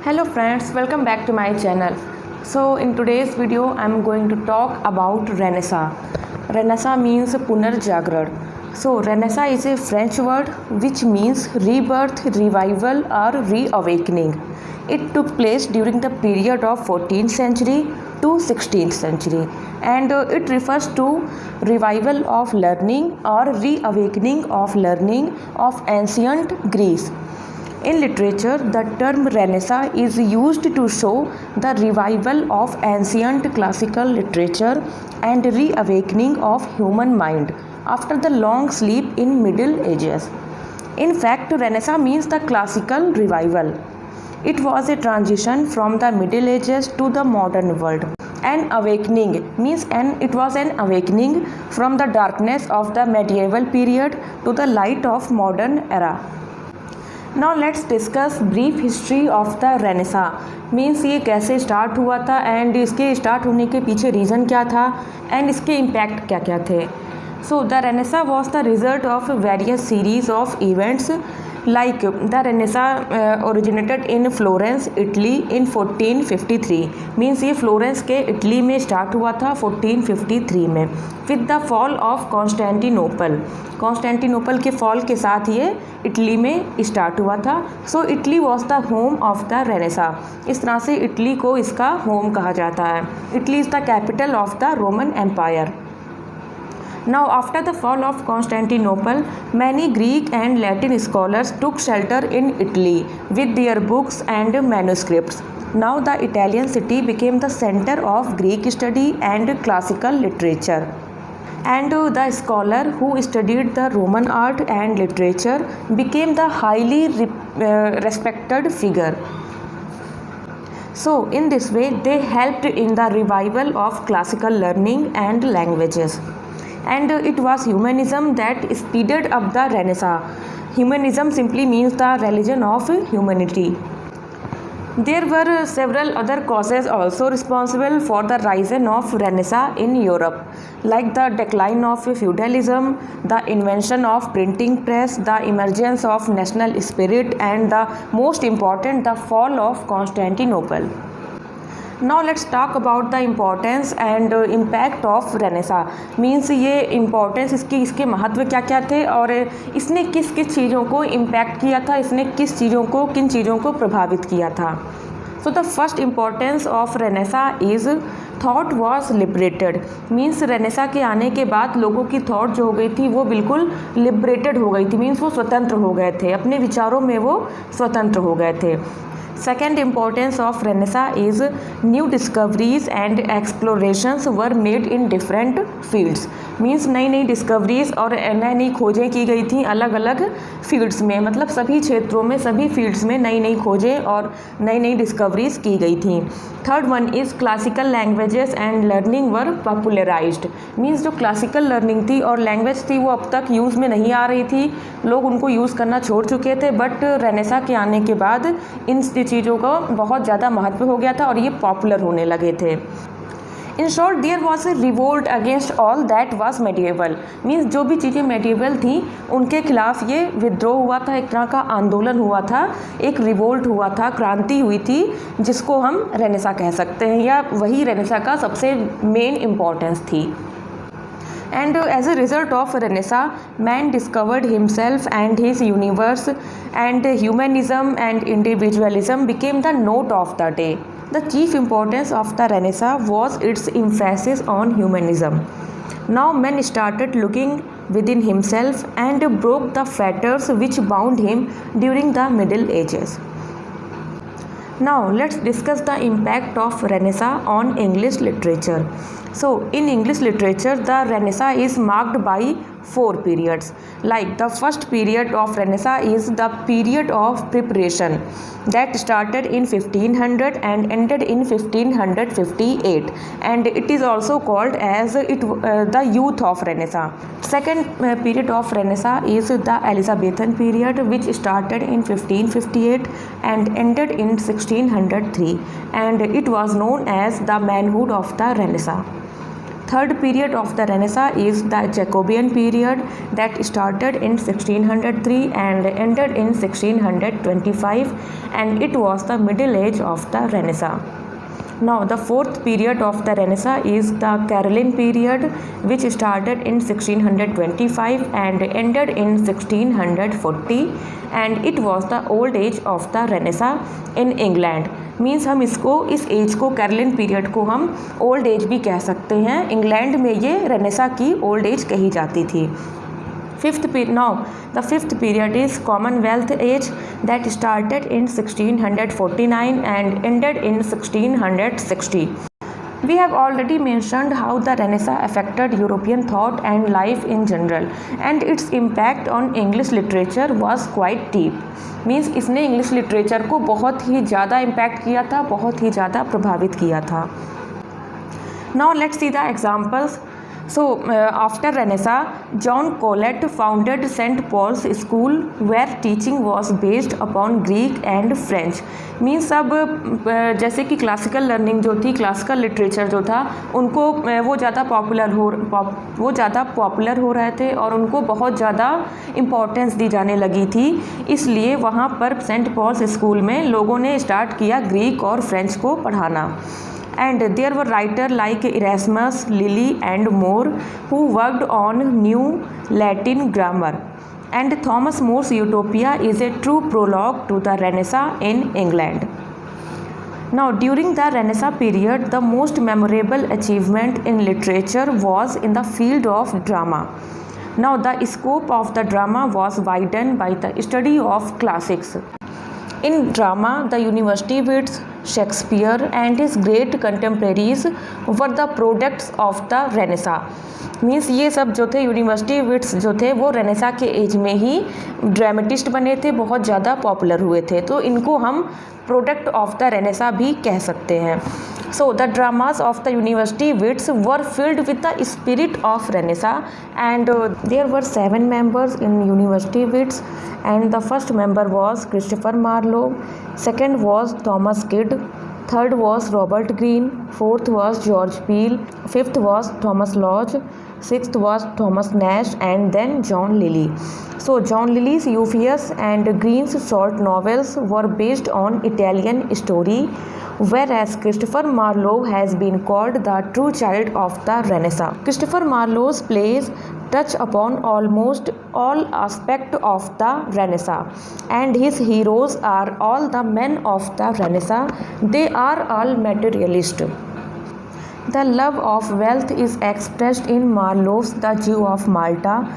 Hello friends, welcome back to my channel. So in today's video I am going to talk about Renaissance. Renaissance means Punarjagran. So Renaissance is a French word which means rebirth, revival or reawakening. It took place during the period of 14th century to 16th century and it refers to revival of learning or reawakening of learning of ancient Greece. In literature, the term Renaissance is used to show the revival of ancient classical literature and reawakening of human mind after the long sleep in Middle Ages. In fact, Renaissance means the classical revival. It was a transition from the Middle Ages to the modern world. An awakening means it was an awakening from the darkness of the medieval period to the light of modern era. Now let's discuss brief history of the Renaissance. Means ये कैसे start हुआ था and इसके start होने के पीछे reason क्या था एंड इसके इम्पैक्ट क्या क्या थे. So the Renaissance was the result of various series of events. Like the Renaissance originated in Florence, Italy in 1453. Means ये फ्लोरेंस के इटली में स्टार्ट हुआ था 1453 में with the fall of Constantinople. Constantinople के फॉल के साथ ये इटली में स्टार्ट हुआ था. So Italy was the home of the Renaissance. इस तरह से इटली को इसका होम कहा जाता है. Italy is the capital of the Roman empire. Now, after the fall of Constantinople, many Greek and Latin scholars took shelter in Italy with their books and manuscripts. Now, the Italian city became the center of Greek study and classical literature. And the scholar who studied the Roman art and literature became the highly respected figure. So, in this way, they helped in the revival of classical learning and languages. And it was humanism that speeded up the Renaissance. Humanism simply means the religion of humanity. There were several other causes also responsible for the rise of Renaissance in Europe, like the decline of feudalism, the invention of printing press, the emergence of national spirit, and the most important, the fall of Constantinople. Now let's talk about the importance and impact of Renaissance. Means ये importance इसके महत्व क्या क्या थे और इसने किस किस चीज़ों को इम्पैक्ट किया था, इसने किन चीज़ों को प्रभावित किया था. So the first importance of Renaissance is thought was liberated. Means Renaissance के आने के बाद लोगों की थॉट जो हो गई थी वो बिल्कुल लिबरेटेड हो गई थी. मीन्स वो स्वतंत्र हो गए थे, अपने विचारों में वो स्वतंत्र हो गए थे. Second importance of Renaissance is new discoveries and explorations were made in different fields. Means नई नई डिस्कवरीज और नई नई खोजें की गई थी अलग अलग फील्ड्स में. मतलब सभी क्षेत्रों में, सभी फील्ड्स में नई नई खोजें और नई नई डिस्कवरीज की गई थी. Third one is classical languages and learning were popularised. Means जो क्लासिकल लर्निंग थी और लैंग्वेज थी वो अब तक यूज़ में नहीं आ रही थी, लोग उनको यूज़ करना छोड़ चुके थे. बट Renaissance के आने के बाद इन चीज़ों का बहुत ज़्यादा महत्व हो गया था और ये पॉपुलर होने लगे थे. In short there was a revolt against all that was medieval. Means जो भी चीज़ें मेडिएवल थी उनके खिलाफ ये विद्रोह हुआ था, एक तरह का आंदोलन हुआ था, एक रिवोल्ट हुआ था, क्रांति हुई थी जिसको हम Renaissance कह सकते हैं, या वही Renaissance का सबसे मेन इम्पोर्टेंस थी. And as a result of Renaissance, man discovered himself and his universe, and humanism and individualism became the note of the day. The chief importance of the Renaissance was its emphasis on humanism. Now man started looking within himself and broke the fetters which bound him during the Middle Ages. Now let's discuss the impact of Renaissance on English literature. So in English literature, the Renaissance is marked by 4 periods. Like the first period of Renaissance is the period of preparation that started in 1500 and ended in 1558, and it is also called as the youth of Renaissance. Second period of Renaissance is the Elizabethan period, which started in 1558 and ended in 1603, and it was known as the manhood of the Renaissance. Third period of the Renaissance is the Jacobean period that started in 1603 and ended in 1625, and it was the middle age of the Renaissance. Now the fourth period of the Renaissance is the Caroline period, which started in 1625 and ended in 1640, and it was the old age of the Renaissance in England. Means हम इसको इस as को Caroline period को हम old age भी कह सकते हैं. इंग्लैंड में ये रेनेसा की ओल्ड एज कही जाती थी. Now the fifth period is Commonwealth age that started in 1649 and ended in 1660. We have already mentioned how the Renaissance affected European thought and life in general, and its impact on English literature was quite deep. Means इसने English literature को बहुत ही ज़्यादा impact किया था, बहुत ही ज़्यादा प्रभावित किया था. Now let's see the examples. So after Renaissance, John Colet founded St. Paul's School where teaching was based upon Greek and French. Means अब जैसे कि क्लासिकल लर्निंग जो थी, क्लासिकल लिटरेचर जो था, उनको वो ज़्यादा पॉपुलर हो रहे थे और उनको बहुत ज़्यादा इम्पोर्टेंस दी जाने लगी थी. इसलिए वहाँ पर सेंट पॉल्स स्कूल में लोगों ने स्टार्ट किया ग्रीक और फ्रेंच को पढ़ाना. And there were writers like Erasmus, Lilly and more who worked on new Latin grammar. And Thomas More's Utopia is a true prologue to the Renaissance in England. Now during the Renaissance period, the most memorable achievement in literature was in the field of drama. Now the scope of the drama was widened by the study of classics. In drama, the university wits, Shakespeare and his great contemporaries were the products of the Renaissance. Means ये सब जो थे university wits जो थे वो Renaissance के as में ही dramatist बने थे, बहुत ज़्यादा पॉपुलर हुए थे, तो इनको हम प्रोडक्ट ऑफ द रेनेसा भी कह सकते हैं. So the dramas of the university wits were filled with the spirit of Renaissance, and there were 7 members in university wits, and the first member was Christopher Marlowe, second was Thomas Kidd, third was Robert Greene, fourth was George Peele, fifth was Thomas Lodge, sixth was Thomas Nash, and then John Lilly. So John Lilly's Euphues and Greene's short novels were based on Italian story, whereas Christopher Marlowe has been called the true child of the Renaissance. Christopher Marlowe's plays touch upon almost all aspects of the Renaissance, and his heroes are all the men of the Renaissance. They are all materialist. The love of wealth is expressed in Marlowe's The Jew of Malta.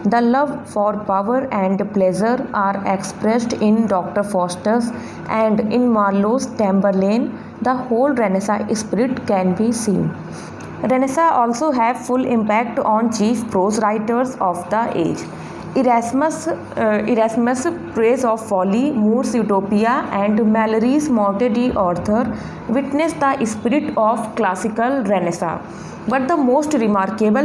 The love for power and pleasure are expressed in Dr. Faustus, and in Marlowe's Tamburlaine, the whole Renaissance spirit can be seen. Renaissance also have full impact on chief prose writers of the age. Erasmus' Praise of Folly, Moore's Utopia, and Mallory's Morte d'Arthur witness the spirit of classical Renaissance. But the most remarkable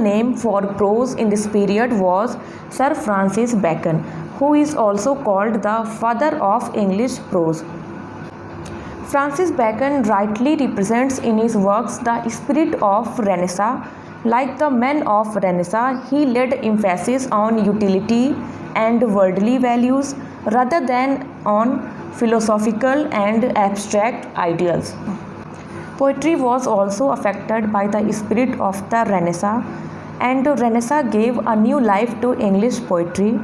name for prose in this period was Sir Francis Bacon, who is also called the father of English prose. Francis Bacon rightly represents in his works the spirit of Renaissance. Like the men of Renaissance, he laid emphasis on utility and worldly values rather than on philosophical and abstract ideals. Poetry was also affected by the spirit of the Renaissance, and Renaissance gave a new life to English poetry.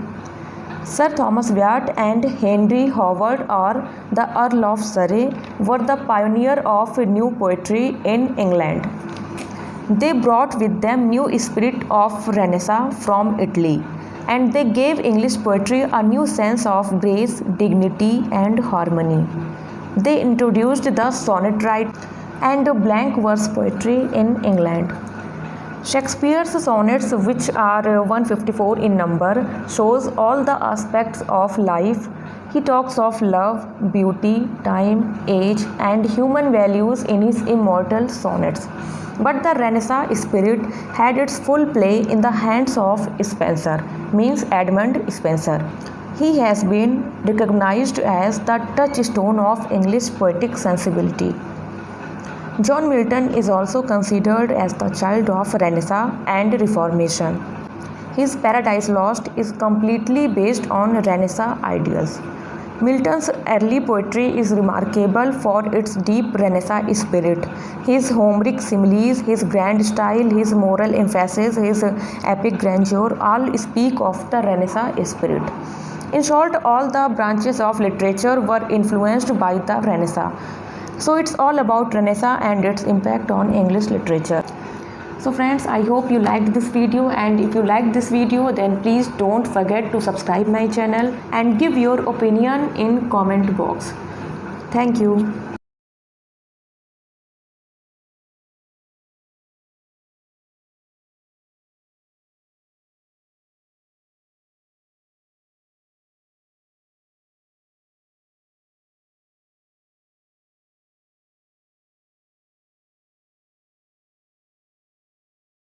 Sir Thomas Wyatt and Henry Howard, or the Earl of Surrey, were the pioneer of new poetry in England. They brought with them new spirit of Renaissance from Italy, and they gave English poetry a new sense of grace, dignity, and harmony. They introduced the sonnet rite and blank verse poetry in England. Shakespeare's sonnets, which are 154 in number, shows all the aspects of life. He talks of love, beauty, time, age, and human values in his immortal sonnets. But the Renaissance spirit had its full play in the hands of Spenser, means Edmund Spenser. He has been recognized as the touchstone of English poetic sensibility. John Milton is also considered as the child of Renaissance and Reformation. His Paradise Lost is completely based on Renaissance ideals. Milton's early poetry is remarkable for its deep Renaissance spirit. His Homeric similes, his grand style, his moral emphasis, his epic grandeur all speak of the Renaissance spirit. In short, all the branches of literature were influenced by the Renaissance. So it's all about Renaissance and its impact on English literature. So friends, I hope you liked this video, and if you liked this video then please don't forget to subscribe my channel and give your opinion in comment box. Thank you.